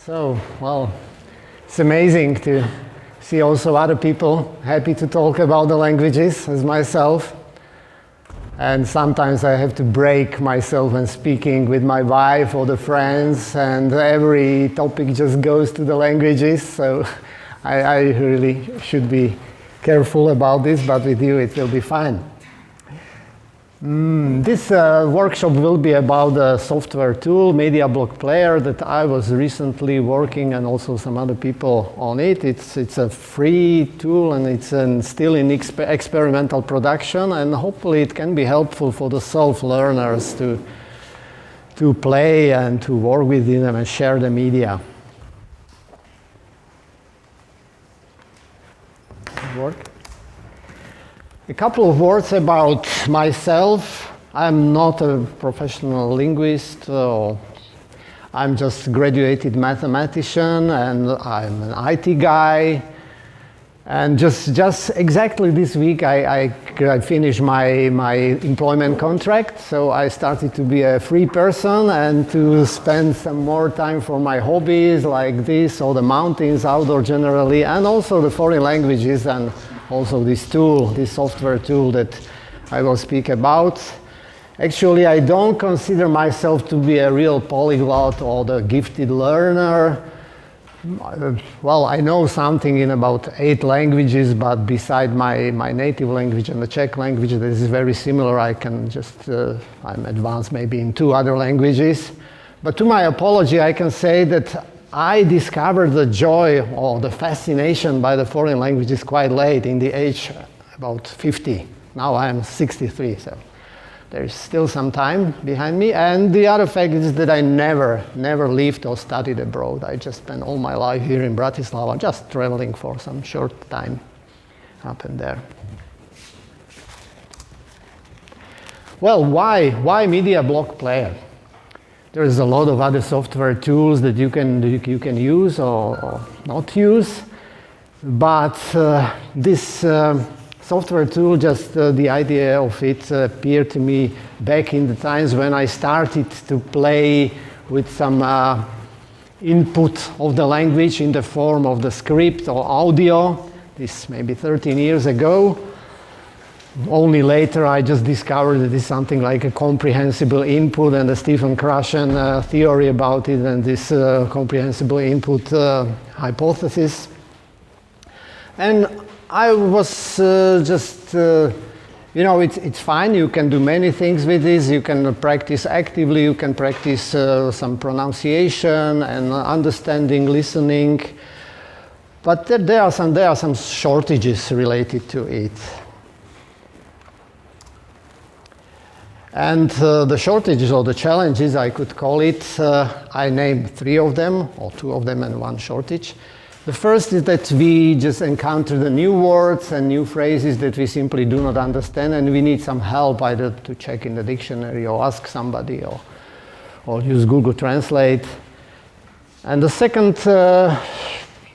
So, well, it's amazing to see also other people happy to talk about the languages as myself. And sometimes I have to break myself when speaking with my wife or the friends, and every topic just goes to the languages. So I really should be careful about this, but with you it will be fine. This workshop will be about a software tool, MediaBlockPlayer, that I was recently working, and also some other people on it. It's a free tool, and it's still in experimental production, and hopefully it can be helpful for the self-learners to play and to work with them and share the media. Work. A couple of words about myself. I'm not a professional linguist. I'm just a graduated mathematician, and I'm an IT guy. And just exactly this week I finished my employment contract, so I started to be a free person and to spend some more time for my hobbies like this, or the mountains, outdoor generally, and also the foreign languages, and also this software tool that I will speak about. Actually, I don't consider myself to be a real polyglot or the gifted learner. Well, I know something in about 8 languages, but beside my native language and the Czech language that is very similar, I can just, I'm advanced maybe in 2 other languages. But to my apology, I can say that I discovered the joy or the fascination by the foreign languages quite late, in the age about 50. Now I'm 63, so there's still some time behind me. And the other fact is that I never lived or studied abroad. I just spent all my life here in Bratislava, just traveling for some short time up and there. Well, why MediaBlockPlayer? There is a lot of other software tools that you can use or not use, but this software tool, just the idea of it appeared to me back in the times when I started to play with some input of the language in the form of the script or audio. This maybe 13 years ago. Only later I just discovered that it's something like a comprehensible input, and the Stephen Krajčík theory about it, and this comprehensible input hypothesis. And I was it's fine. You can do many things with this. You can practice actively. You can practice some pronunciation and understanding, listening. But there are some shortages related to it. And the shortages or the challenges, I could call it, I named 3 of them, or 2 of them and 1 shortage. The first is that we just encounter the new words and new phrases that we simply do not understand, and we need some help, either to check in the dictionary or ask somebody or use Google Translate. And the second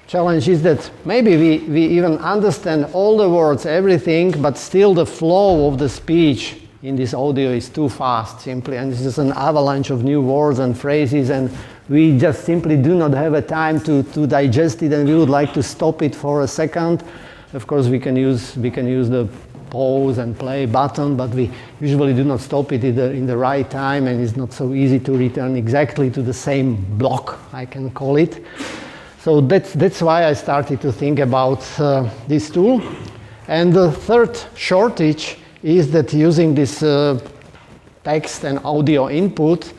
challenge is that maybe we even understand all the words, everything, but still the flow of the speech in this audio is too fast, simply, and this is an avalanche of new words and phrases, and we just simply do not have a time to digest it, and we would like to stop it for a second. Of course, we can use the pause and play button, but we usually do not stop it in the right time, and it's not so easy to return exactly to the same block, I can call it. So that's why I started to think about this tool. And the third shortage is that using this text and audio input,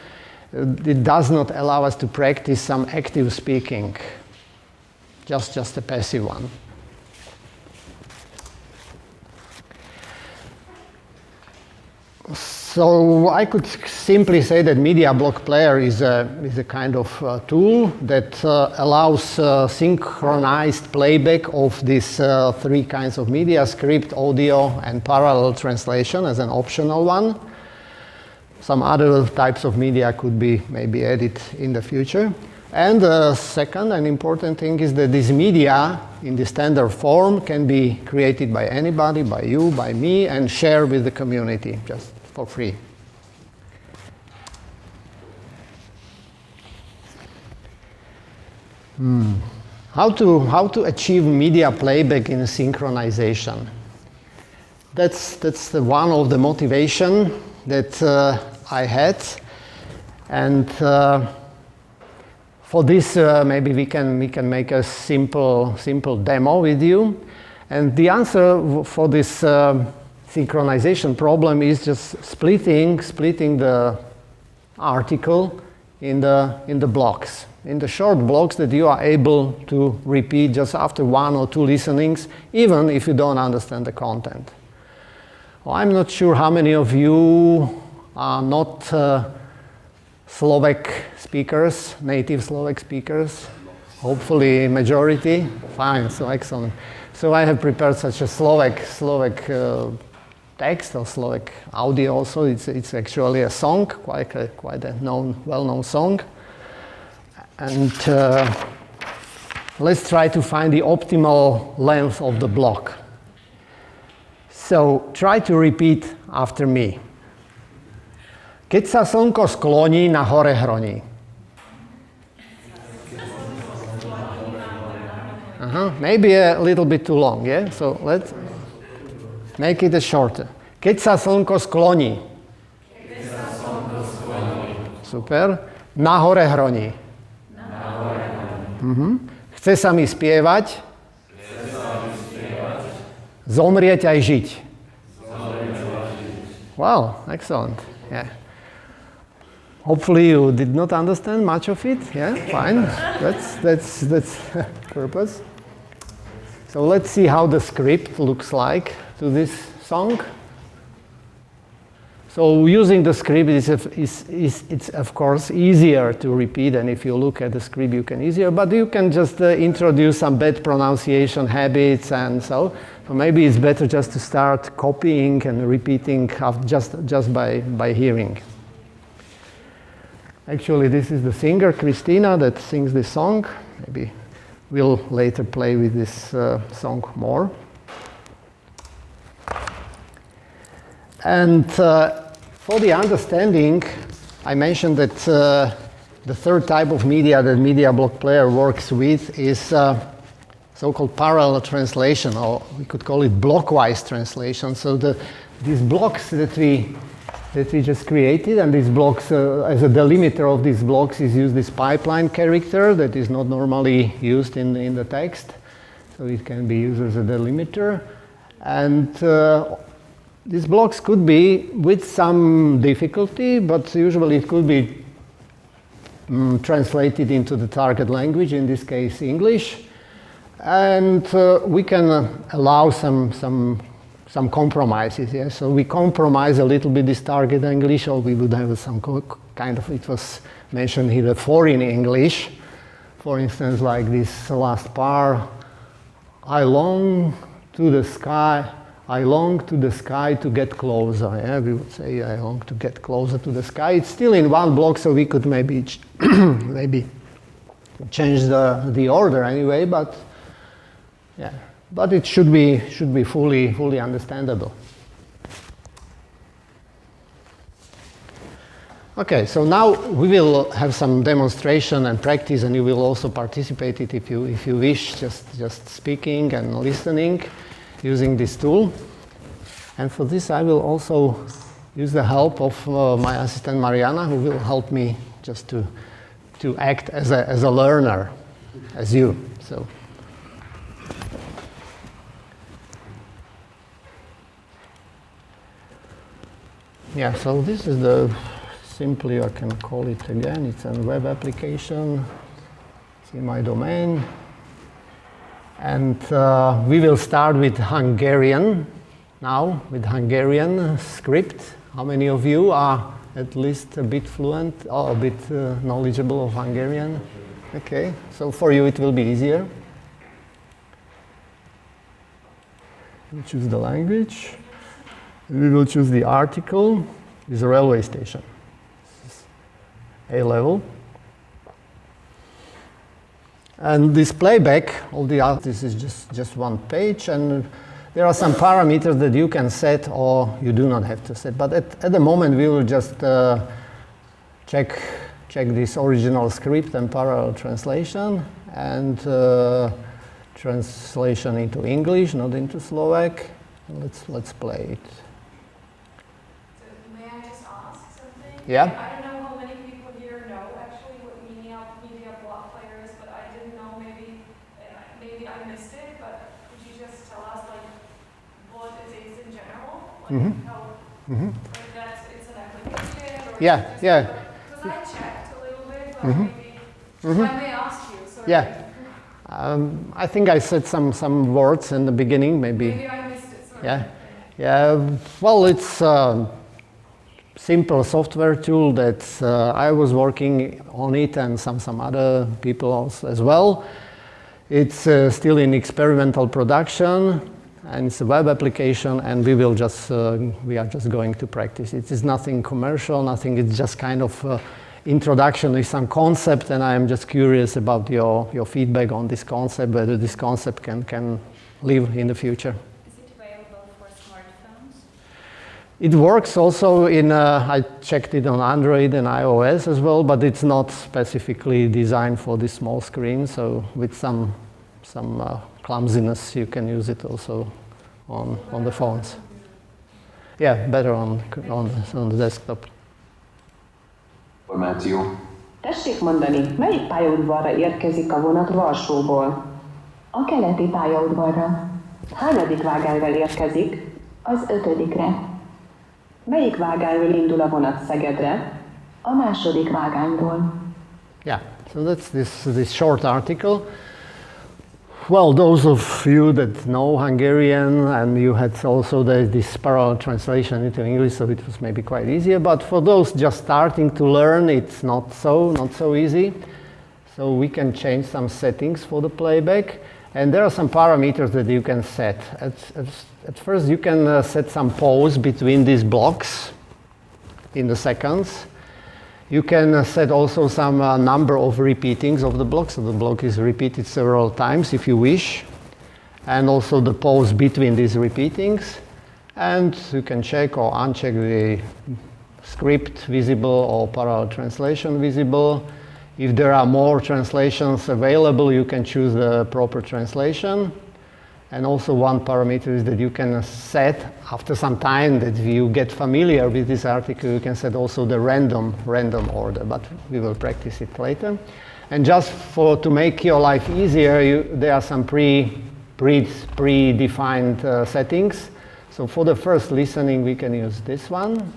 it does not allow us to practice some active speaking, just a passive one. So I could simply say that MediaBlockPlayer is a kind of tool that allows synchronized playback of these 3 kinds of media: script, audio, and parallel translation as an optional one. Some other types of media could be maybe added in the future. And the second and important thing is that this media in the standard form can be created by anybody, by you, by me, and share with the community just for free. How to achieve media playback in synchronization? That's one of the motivation that I had, and for this maybe we can make a simple demo with you, and the answer for this synchronization problem is just splitting the article in the blocks, in the short blocks that you are able to repeat just after one or two listenings, even if you don't understand the content. Well, I'm not sure how many of you are not Slovak speakers, native Slovak speakers. Hopefully majority. Fine, so excellent. So I have prepared such a Slovak text or Slovak audio also. It's actually a song, quite a well-known song. And let's try to find the optimal length of the block. So try to repeat after me. Keď sa slnko skloní, na hore hroní. Maybe a little bit too long, yeah? So let's make it shorter. Keď sa slnko skloní. Super. Na hore hroní. Chce sa mi spievať. Zomrieť aj žiť. Wow, excellent. Yeah. Hopefully you did not understand much of it. Yeah, fine. That's purpose. So let's see how the script looks like to this song. So using the script it's of course easier to repeat, and if you look at the script you can easier, but you can just introduce some bad pronunciation habits, and so maybe it's better just to start copying and repeating just by hearing. Actually, this is the singer Christina that sings this song. Maybe we'll later play with this song more. And for the understanding, I mentioned that the third type of media that MediaBlockPlayer works with is so-called parallel translation, or we could call it blockwise translation. So these blocks that we just created, and these blocks, as a delimiter of these blocks is used this pipeline character that is not normally used in the text. So it can be used as a delimiter. And these blocks could be with some difficulty, but usually it could be translated into the target language, in this case English. And we can allow some compromises. Yeah? So we compromise a little bit this target English, or we would have some kind of, it was mentioned here, a foreign English. For instance, like this last part, I long to the sky to get closer. Yeah? We would say, I long to get closer to the sky. It's still in one block, so we could maybe change the order anyway, but yeah. But it should be fully understandable. Okay, so now we will have some demonstration and practice, and you will also participate it if you wish, just speaking and listening using this tool. And for this I will also use the help of my assistant Mariana, who will help me just to act as a learner, as you. So. Yeah, so this is simply I can call it again, it's a web application, it's in my domain. And we will start with Hungarian now, with Hungarian script. How many of you are at least a bit fluent or a bit knowledgeable of Hungarian? Okay, so for you it will be easier. We choose the language. We will choose the article, is a railway station. A level. And this playback of the artist is just one page, and there are some parameters that you can set or you do not have to set. But at the moment we will just check check this original script and parallel translation, and translation into English, not into Slovak. Let's play it. So may I just ask something? Yeah. I don't know how many people here know actually what MediaBlockPlayer is, but I didn't know. Maybe I missed it. But could you just tell us like what it is in general? Like how like it's an application? Or Yeah, yeah. Because I checked a little bit, but maybe I may ask you. Sorry. Yeah. I think I said some words in the beginning, maybe. Maybe I missed it. Sorry. Yeah. Yeah. Well, it's a simple software tool that I was working on it, and some other people also as well. It's still in experimental production, and it's a web application, and we are just going to practice. It is nothing commercial, nothing. It's just kind of introduction with some concept, and I am just curious about your feedback on this concept, whether this concept can live in the future. Is it available for smartphones? It works also in, I checked it on Android and iOS as well, but it's not specifically designed for this small screen, so with some clumsiness you can use it also on the phones. Yeah, better on the desktop. Információ. Tessék mondani, melyik pályaudvarra érkezik a vonat Varsóból? A keleti pályaudvarra. Hányadik vágányról érkezik? Az 5-re. Melyik vágányról indul a vonat Szegedre? A második vágányról. Yeah, so that's this short article. Well, those of you that know Hungarian, and you had also this parallel translation into English, so it was maybe quite easier. But for those just starting to learn, it's not so easy. So we can change some settings for the playback, and there are some parameters that you can set. At first, you can set some pause between these blocks in the seconds. You can set also some number of repeatings of the block, so the block is repeated several times if you wish, and also the pause between these repeatings. And you can check or uncheck the script visible or parallel translation visible. If there are more translations available, you can choose the proper translation. And also one parameter is that you can set, after some time that you get familiar with this article, you can set also the random order, but we will practice it later. And just to make your life easier, there are some predefined settings. So for the first listening, we can use this one.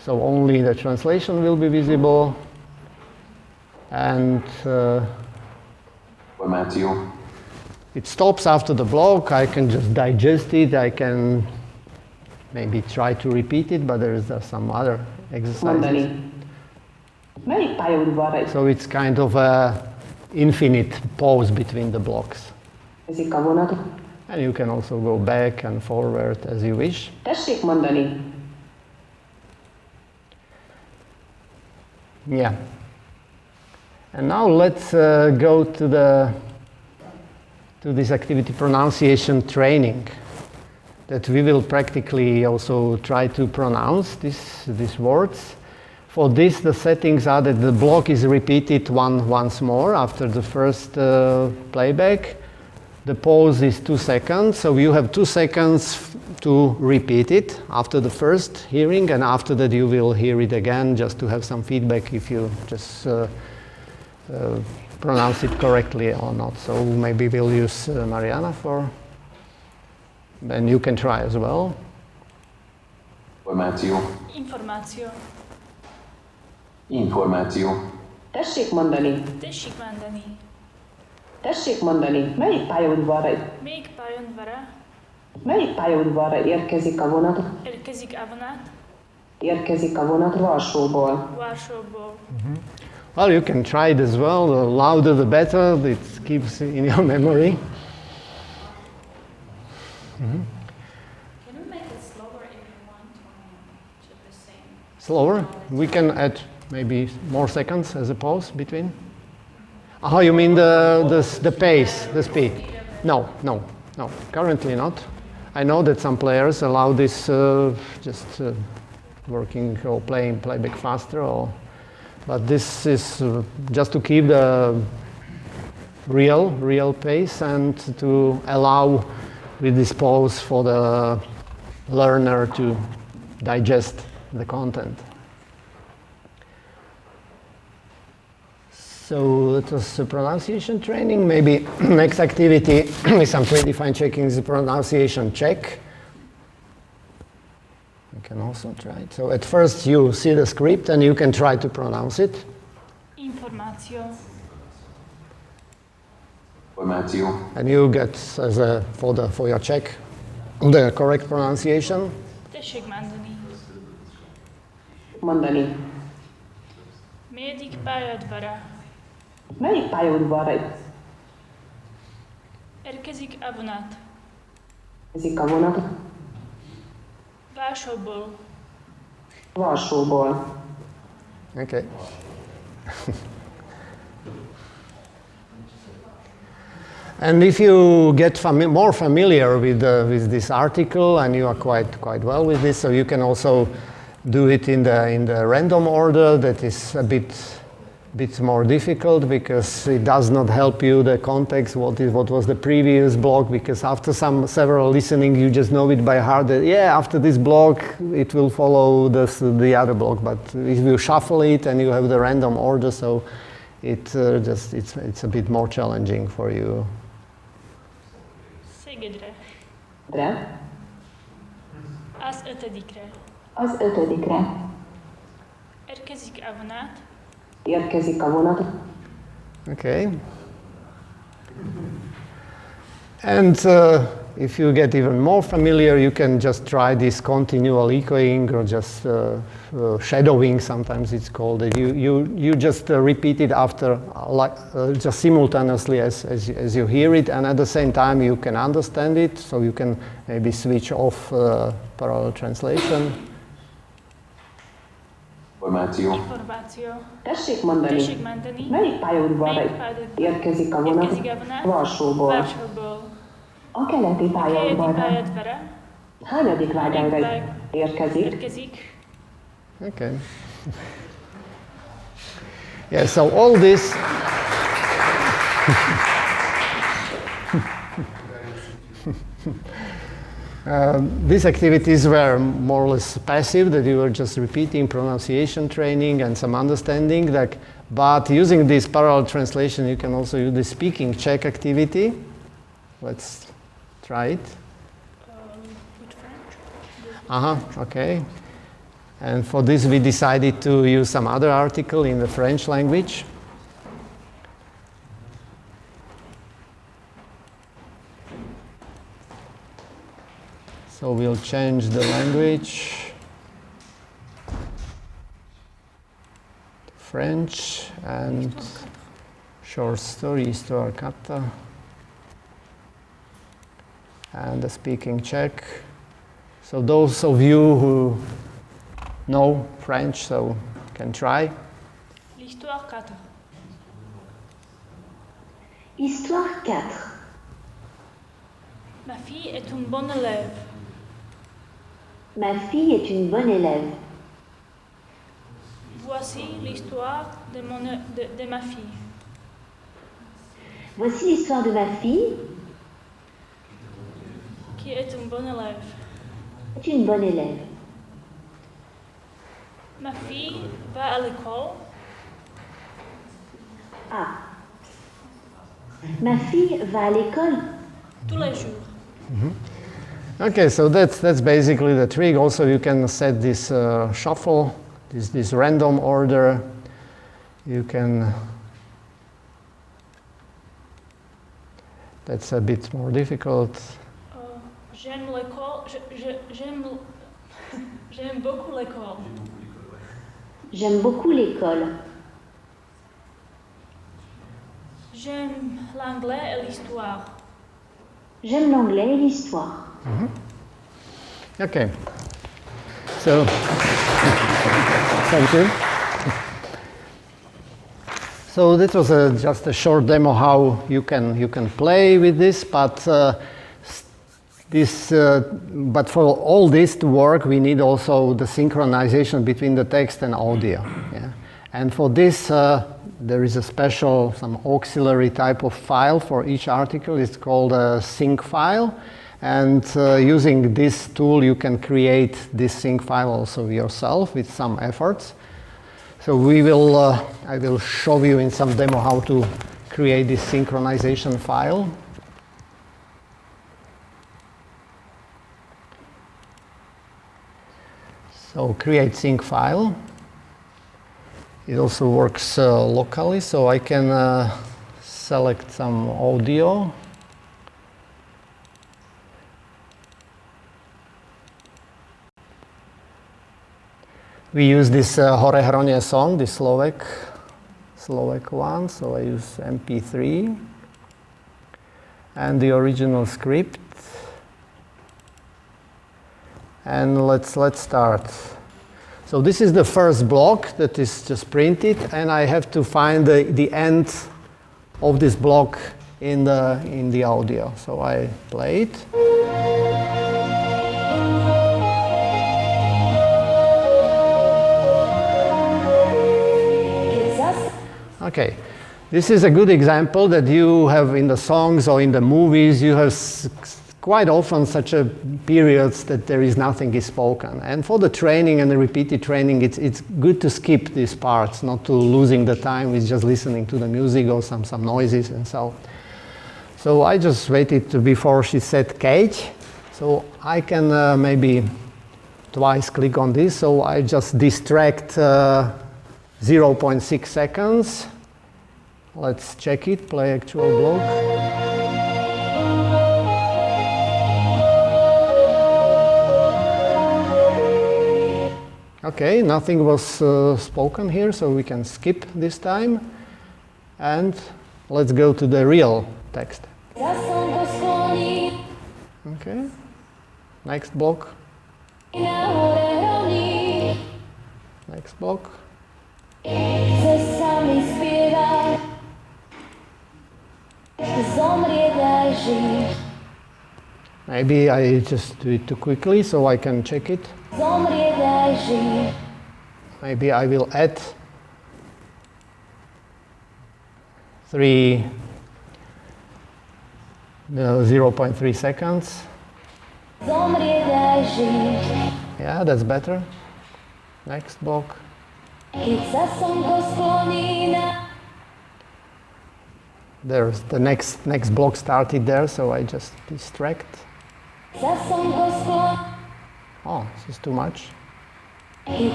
So only the translation will be visible. And Információ. it stops after the block. I can just digest it. I can maybe try to repeat it, but there some other exercises. Mondani. Melyik pályaudvarra So it's kind of a infinite pause between the blocks. érkezik a vonat? And you can also go back and forward as you wish. Tessék mondani. Yeah. And now let's go to this activity pronunciation training, that we will practically also try to pronounce these words. For this, the settings are that the block is repeated once more after the first playback. The pause is 2 seconds, so you have 2 seconds to repeat it after the first hearing, and after that you will hear it again just to have some feedback if you just pronounce it correctly or not. So maybe we'll use Mariana and you can try as well. Információ. Információ. Információ. Tessék mondani. Tessék mondani. Tessék mondani. Melyik pályaudvarra Melyik pályaudvarra érkezik a vonat? Érkezik a vonat Varsóból. Well, you can try it as well. The louder the better. It keeps in your memory. Can we make it slower if you want, or just the same? Slower? We can add maybe more seconds as a pause between. Oh, you mean the pace, the speed? No. Currently not. I know that some players allow this just working or playing playback faster. But this is just to keep the real pace and to allow with this pause for the learner to digest the content. So it was a pronunciation training. Maybe next activity with some predefined checking is a pronunciation check. You can also try it. So at first you see the script and you can try to pronounce it. Információ. And you get for your check the correct pronunciation. Tessék mondani. Mondani. Melyik pályaudvarra Melyik pályaudvarra érkezik a vonat? érkezik a vonat? Varsóból. Varsóból. Okay. And if you get more familiar with this article and you are quite well with this, so you can also do it in the random order. That is a bit more difficult because it does not help you the context. What was the previous block? Because after several listening, you just know it by heart. That after this block, it will follow the other block. But if you shuffle it and you have the random order, so it's a bit more challenging for you. Szegedre. Dre. Az ötödikre. Az ötödikre. Érkezik a vonat. Érkezik a vonat. Okay. And if you get even more familiar, you can just try this continual echoing or just shadowing, sometimes it's called. You just repeat it after, just simultaneously as you hear it, and at the same time you can understand it, so you can maybe switch off parallel translation. Információ. Tessék mondani. Tessék mondani. Melyik pályaudvarra érkezik a vonat? Varsóból. Varsóból. A keleti pályaudvarra. Pályaudvarra. Hányadik vágányra érkezik? Érkezik. Okay. Yeah, so all this these activities were more or less passive, that you were just repeating pronunciation training and some understanding. But using this parallel translation, you can also use the speaking check activity. Let's try it. With French. Okay. And for this, we decided to use some other article in the French language. So we'll change the language to French and short story, Histoire 4. And the speaking check. So those of you who know French, so can try. L'histoire 4. Histoire 4. Ma fille est une bonne élève. Ma fille est une bonne élève. Voici l'histoire de ma fille. Voici l'histoire de ma fille, Qui est une bonne élève. est une bonne élève. Ma fille va à l'école. Ah. Ma fille va à l'école Tous les jours. Okay, so that's basically the trick. Also, you can set this shuffle, this random order. You can. That's a bit more difficult. J'aime l'école. J'aime beaucoup l'école. J'aime beaucoup l'école. J'aime l'anglais et l'histoire. J'aime l'anglais et l'histoire. Okay. So, thank you. So this was just a short demo how you can play with this, but But for all this to work, we need also the synchronization between the text and audio. Yeah? And for this, there is a special, some auxiliary type of file for each article. It's called a sync file. And using this tool, you can create this sync file also yourself with some efforts. So I will show you in some demo how to create this synchronization file. So create sync file. It also works locally, so I can select some audio. We use this Hore Hronie song, the Slovak one, so I use MP3 and the original script. And let's start. So this is the first block that is just printed, and I have to find the end of this block in the audio. So I play it. Okay, this is a good example that you have in the songs or in the movies. You have quite often such a periods that there is nothing is spoken. And for the training and the repeated training, it's good to skip these parts, not to losing the time with just listening to the music or some noises and so. So I just waited before she said cage. So I can maybe twice click on this. So I just distract 0.6 seconds. Let's check it, play actual block. Okay, nothing was spoken here, so we can skip this time. And let's go to the real text. Okay, next block. Next block. Maybe I just do it too quickly so I can check it. Maybe I will add 0.3 seconds. Yeah, that's better. Next block. There's the next block started there, so I just distract. Oh, this is too much. Okay.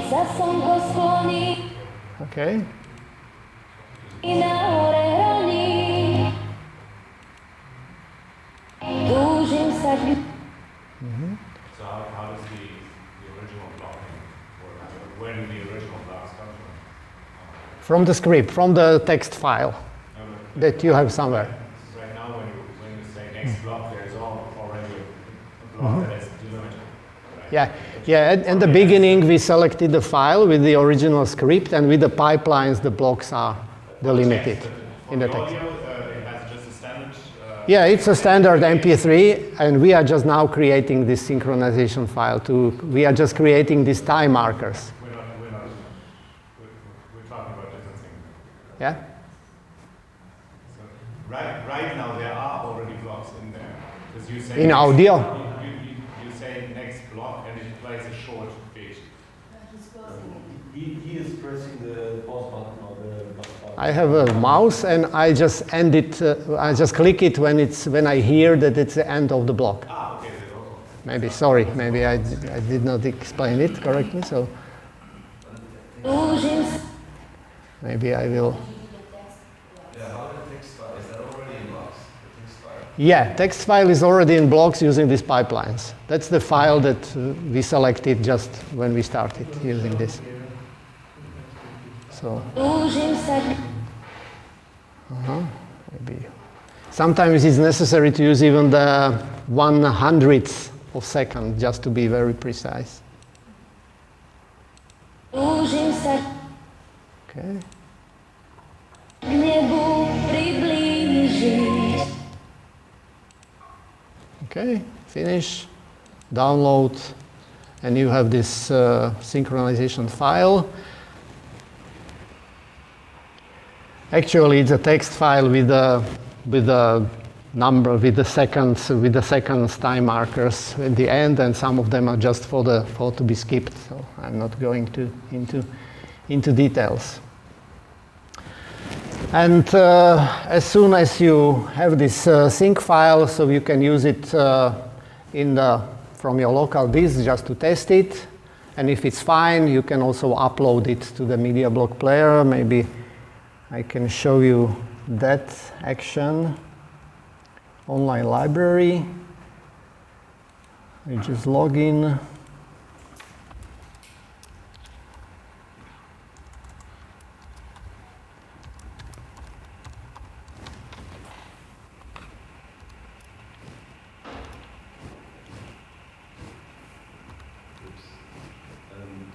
So how does the original blocking work? Where do the original blocks come from? From the script, from the text file that you have somewhere. Right now, when you say next block, there's already a block that is delimited. Right? Yeah. At the beginning, we selected the file with the original script, and with the pipelines, the blocks are delimited in the text. Audio, it has just a standard. Yeah, it's a standard MP3, and we are just now creating this synchronization file. We are just creating these time markers. We're talking about different things. Yeah. So right now, there are already blocks in there. Because you say In audio. You say next block, and it plays a short bit. He is pressing the pause button or the button. I have a mouse, and I just end it. I just click it when I hear that it's the end of the block. Ah, okay. There's also. Maybe, sorry, maybe I did not explain it correctly. So maybe I will. Yeah, how the text file, is that already in blocks? The text file? Yeah, text file is already in blocks using these pipelines. That's the file that we selected just when we started using this. So, maybe. Sometimes it's necessary to use even the 1/100th of second just to be very precise. Okay. Okay, finish, download, and you have this synchronization file. Actually, it's a text file with a number, with the seconds time markers at the end, and some of them are just for to be skipped. So I'm not going into details. And as soon as you have this sync file, so you can use it from your local disk just to test it. And if it's fine, you can also upload it to the MediaBlockPlayer. Maybe I can show you that action. Online library. You just log in.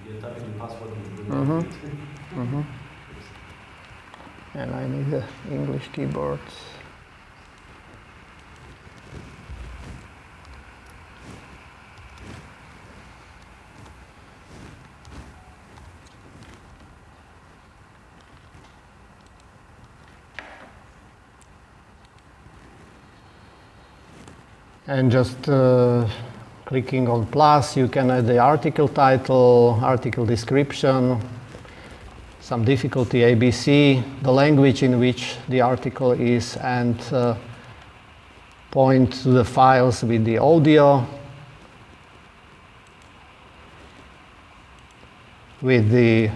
You're typing the password in the And I need the English keyboard. And just clicking on plus, you can add the article title, article description, some difficulty ABC, the language in which the article is, and point to the files with the audio, with the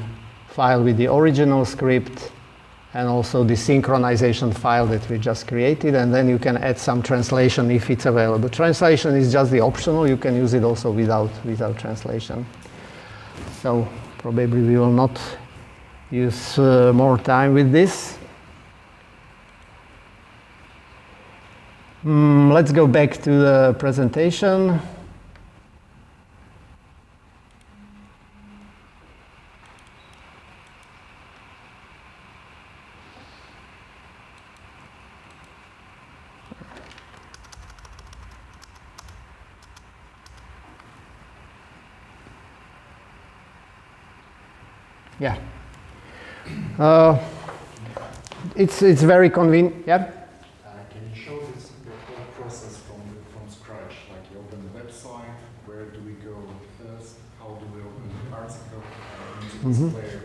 file with the original script, and also the synchronization file that we just created, and then you can add some translation if it's available. Translation is just the optional. You can use it also without translation. So probably we will not use more time with this. Let's go back to the presentation. Yeah. It's very convenient. Yeah. Can you show this the whole process from scratch? Like you open the website, where do we go first? How do we open the article? Player,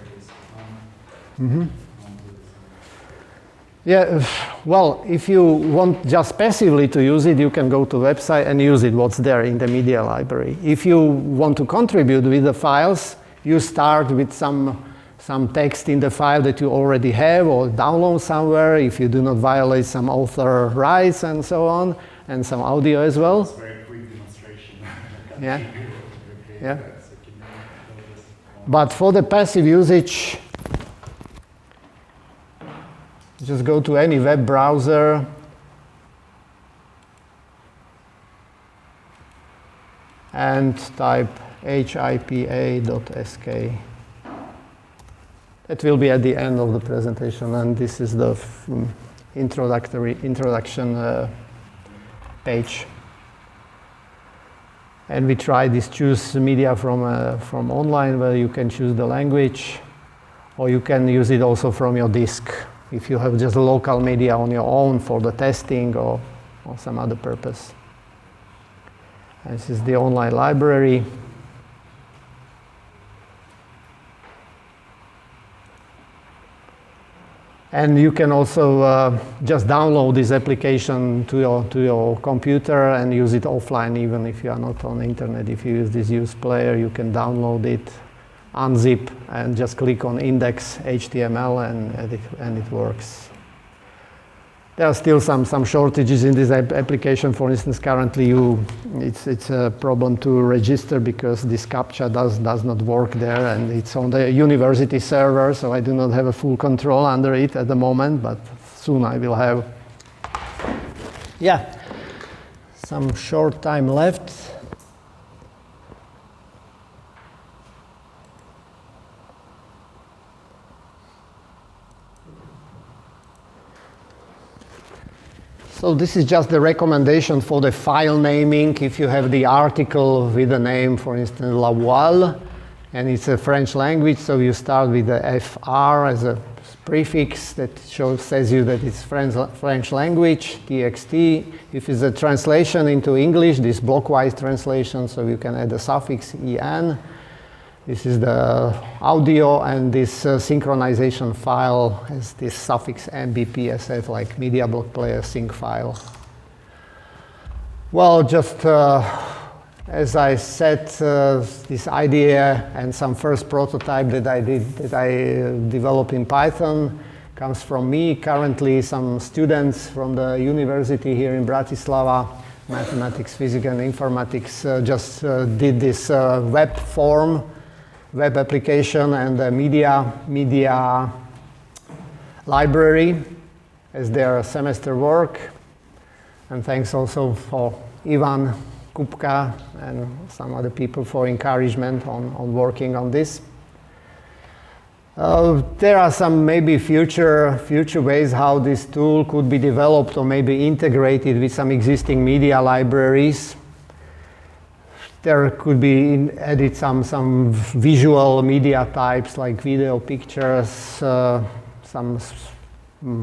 please. Yeah. Well, if you want just passively to use it, you can go to website and use it. What's there in the media library? If you want to contribute with the files, you start with some text in the file that you already have or download somewhere if you do not violate some author rights and so on, and some audio as well. It's a very quick demonstration. Yeah. Yeah. But for the passive usage, just go to any web browser and type hipa.sk. It will be at the end of the presentation, and this is the introduction page. And we try this choose media from online, where you can choose the language, or you can use it also from your disk if you have just local media on your own for the testing or some other purpose. And this is the online library. And you can also just download this application to your computer and use it offline, even if you are not on the internet. If you use this use player, you can download it, unzip, and just click on index HTML, and it works. There are still some shortages in this application. For instance, currently it's a problem to register because this CAPTCHA does not work there, and it's on the university server, so I do not have a full control under it at the moment, but soon I will have. Yeah, some short time left. So this is just the recommendation for the file naming. If you have the article with a name, for instance, La Voile, and it's a French language, so you start with the FR as a prefix that says you that it's French language, TXT. If it's a translation into English, this blockwise translation, so you can add a suffix EN. This is the audio, and this synchronization file has this suffix MBPSF, like MediaBlockPlayer sync file. Well, just as I said, this idea and some first prototype that I developed in Python comes from me. Currently, some students from the university here in Bratislava, mathematics, physics, and informatics, just did this web application and the media library as their semester work. And thanks also for Ivan Kupka and some other people for encouragement on working on this. There are some maybe future ways how this tool could be developed or maybe integrated with some existing media libraries. There could be added some visual media types like video, pictures, some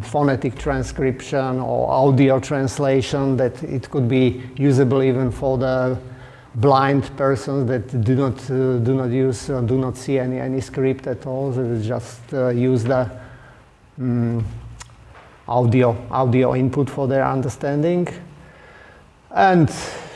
phonetic transcription or audio translation, that it could be usable even for the blind persons that do not see any script at all. They just use the audio input for their understanding. And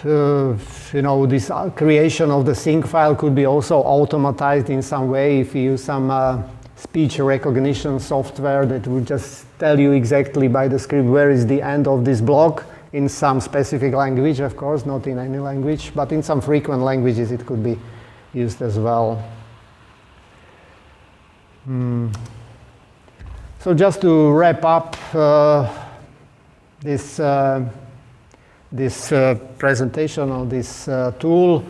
this creation of the sync file could be also automatized in some way if you use some speech recognition software that would just tell you exactly by the script where is the end of this block in some specific language, of course, not in any language, but in some frequent languages it could be used as well. So just to wrap up this presentation of this tool,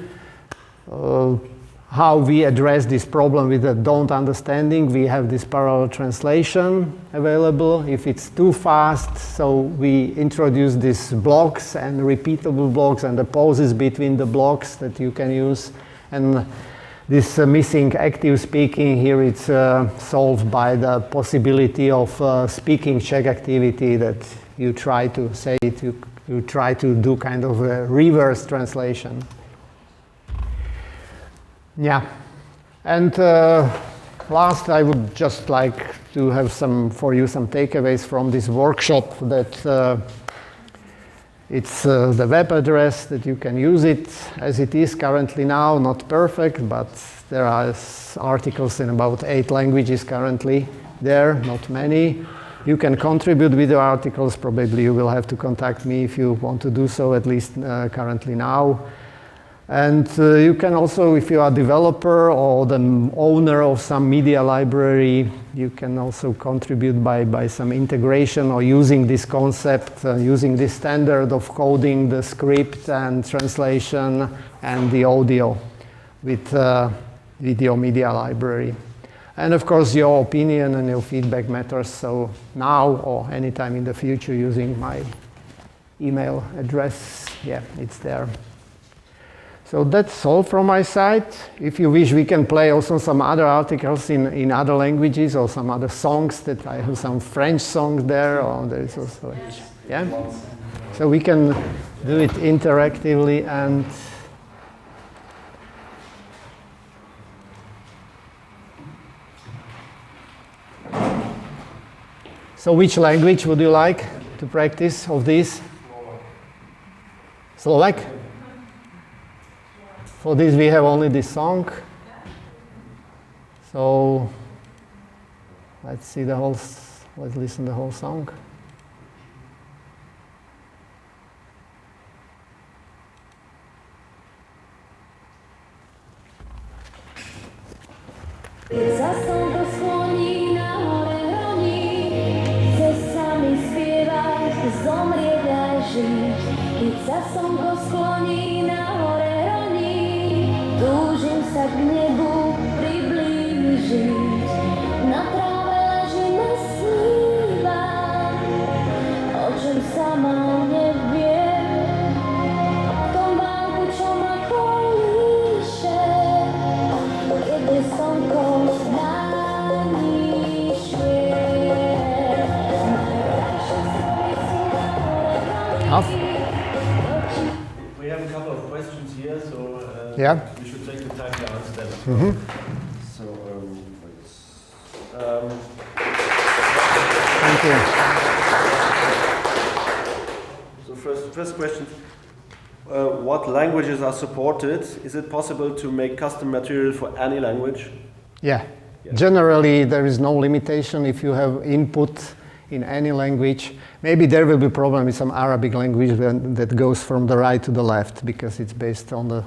how we address this problem with the don't understanding. We have this parallel translation available. If it's too fast, so we introduce these blocks and repeatable blocks and the pauses between the blocks that you can use. And this missing active speaking here, it's solved by the possibility of speaking check activity that you try to say it. You try to do kind of a reverse translation. Yeah, and last I would just like to have some takeaways from this workshop. That it's the web address that you can use it as it is currently now, not perfect, but there are articles in about 8 languages currently there, not many. You can contribute with the articles. Probably you will have to contact me if you want to do so, at least currently now. And you can also, if you are a developer or the owner of some media library, you can also contribute by some integration or using this concept, using this standard of coding the script and translation and the audio with video media library. And of course, your opinion and your feedback matters. So now or anytime in the future, using my email address, yeah, it's there. So that's all from my side. If you wish, we can play also some other articles in other languages or some other songs. That I have some French songs there, or there is also, yeah. So we can do it interactively and. So which language would you like to practice of this? Slovak? For this we have only this song. So let's listen to the whole song. Keď sa slnko skloní na hore roní, túžim sa k nebu priblížiť. Na tráve ležím a snívam, o čom sa mám Yeah. You should take the time to answer them. Mm-hmm. So, Thank you. so first question. What languages are supported? Is it possible to make custom material for any language? Yeah. Generally, there is no limitation if you have input in any language. Maybe there will be a problem with some Arabic language that goes from the right to the left because it's based on the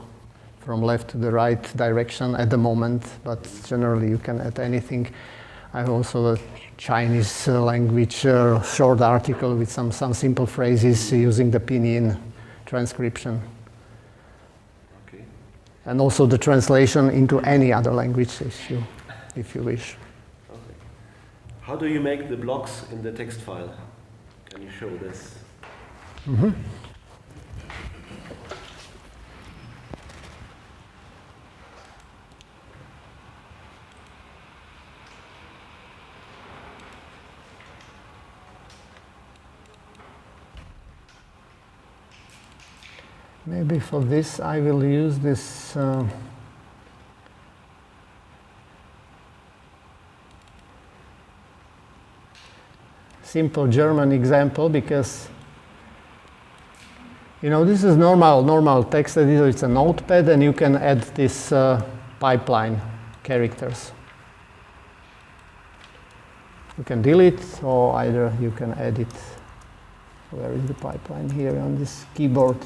from left to the right direction at the moment, but generally you can add anything. I have also a Chinese language short article with some simple phrases using the pinyin transcription. Okay. And also the translation into any other language if you wish. Okay. How do you make the blocks in the text file? Can you show this? Mm-hmm. Maybe for this I will use this simple German example because this is normal text editor. It's a notepad and you can add this pipeline characters. You can delete or either you can add it. Where is the pipeline? Here on this keyboard.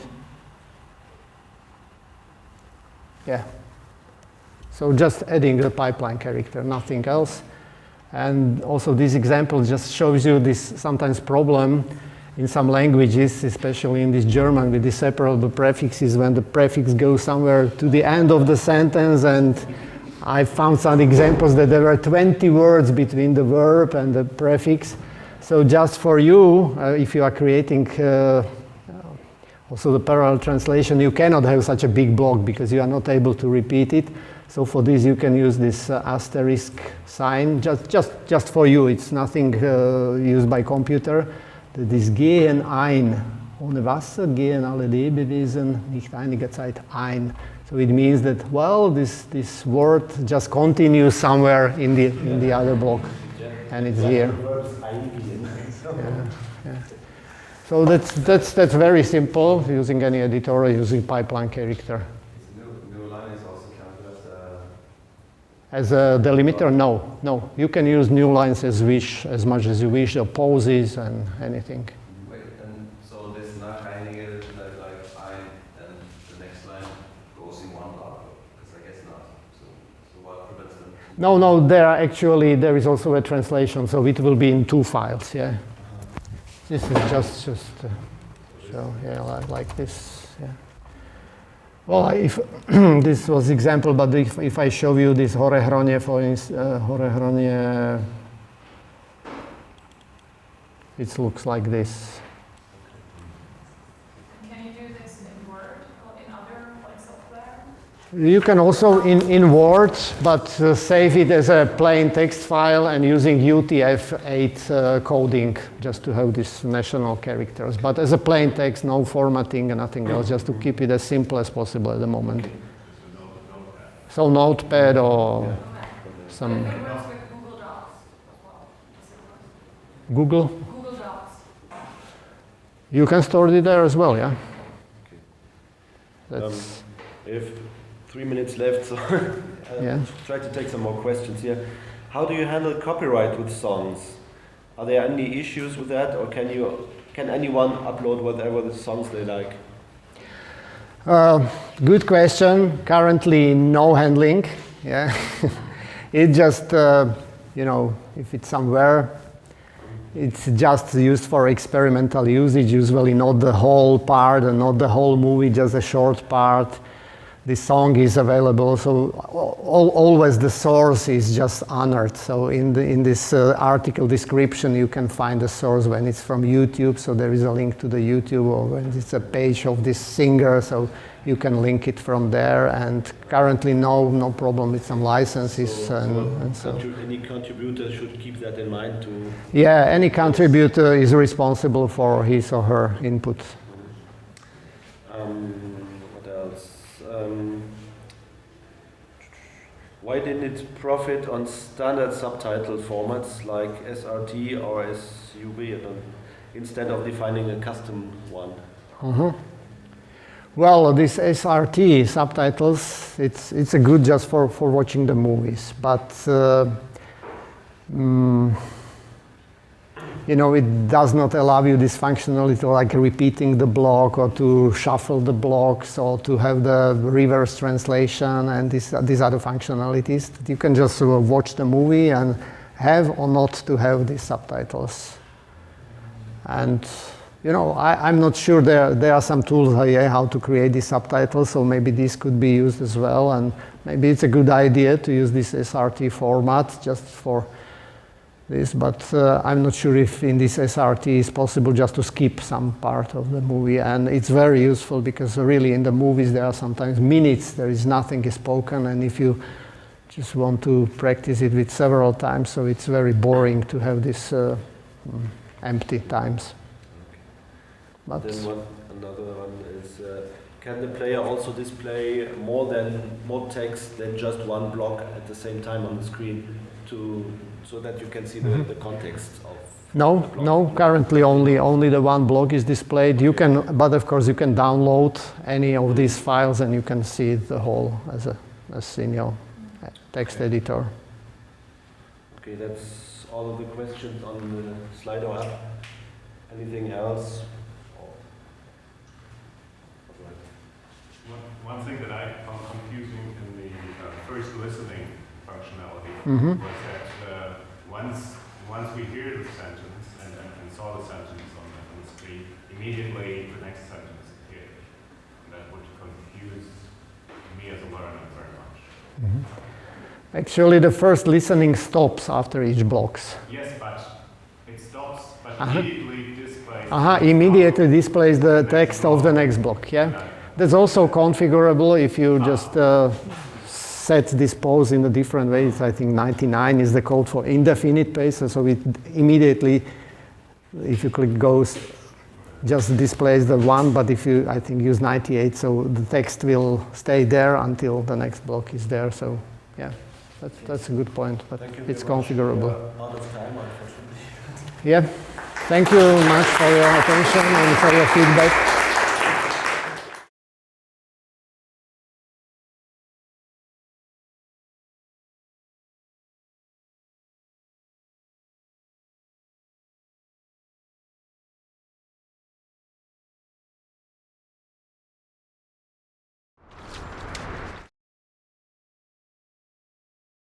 Yeah. So just adding the pipeline character, nothing else. And also this example just shows you this sometimes problem in some languages, especially in this German with the separable prefixes when the prefix goes somewhere to the end of the sentence. And I found some examples that there are 20 words between the verb and the prefix. So just for you, if you are creating also the parallel translation, you cannot have such a big block because you are not able to repeat it. So for this you can use this asterisk sign, just for you. It's nothing used by computer. Das Gehen ein. Ohne Wasser gehen alle Lebewesen nicht einige Zeit ein. So it means that, well, this word just continues somewhere in the other block. And it's here. Yeah. So that's very simple, using any editor or using pipeline character. New line is also counted as a delimiter? No. You can use new lines as much as you wish, or pauses and anything. Wait, and so this nacheinige, like ein, and the next line goes in one block? Because I guess not. So what prevents them? No, there is also a translation, so it will be in two files, yeah. This is just so yeah, like this, yeah. Well, if this was example, but if I show you this horehronie, for instance, horehronie, it looks like this. Can you do this in Word or in other software? You can also in Word, but save it as a plain text file and using UTF-8 coding just to have these national characters. But as a plain text, no formatting and nothing else, just to keep it as simple as possible at the moment. So Notepad or some... It works with Google Docs as well. Google? Google Docs. You can store it there as well, yeah? That's... If 3 minutes left, so yeah. Try to take some more questions here. How do you handle copyright with songs? Are there any issues with that, or can anyone upload whatever the songs they like? Good question. Currently, no handling. Yeah, it just if it's somewhere, it's just used for experimental usage. Usually, not the whole part and not the whole movie, just a short part. The song is available, so always the source is just honored. So in this article description, you can find the source when it's from YouTube. So there is a link to the YouTube, or when it's a page of this singer, so you can link it from there. And currently, no problem with some licenses and so. Any contributor should keep that in mind too. Yeah, any contributor is responsible for his or her input. What else? why didn't it profit on standard subtitle formats like SRT or SUB instead of defining a custom one? Well, this SRT subtitles, it's a good just for watching the movies, but you know, it does not allow you this functionality like repeating the block or to shuffle the blocks or to have the reverse translation and these other functionalities. You can just watch the movie and have or not to have these subtitles. And you know, I'm not sure there are some tools how to create these subtitles, so maybe this could be used as well, and maybe it's a good idea to use this SRT format just for this, but I'm not sure if in this SRT it's possible just to skip some part of the movie, and it's very useful because really in the movies there are sometimes minutes, there is nothing spoken, and if you just want to practice it with several times, so it's very boring to have this empty times. But then another one is, can the player also display more text than just one block at the same time on the screen so that you can see the context of No, currently only the one block is displayed. You can, but of course you can download any of these files and you can see the whole as in your text editor. Okay, that's all of the questions on the Slido app. Anything else? One thing that I found confusing in the first listening functionality was that once we hear the sentence and saw the sentence on the screen, immediately the next sentence appeared. That would confuse me as a learner very much. Actually, the first listening stops after each blocks. Yes, but it stops, but immediately displays. Immediately displays the text of the next block. Yeah. That's also configurable if you just set this pause in a different way. I think 99 is the code for indefinite pace, so it immediately, if you click goes, just displays the one, but if you, I think, use 98, so the text will stay there until the next block is there. So yeah, that's a good point, but it's configurable. Out of time, unfortunately. Yeah, thank you much for your attention and for your feedback.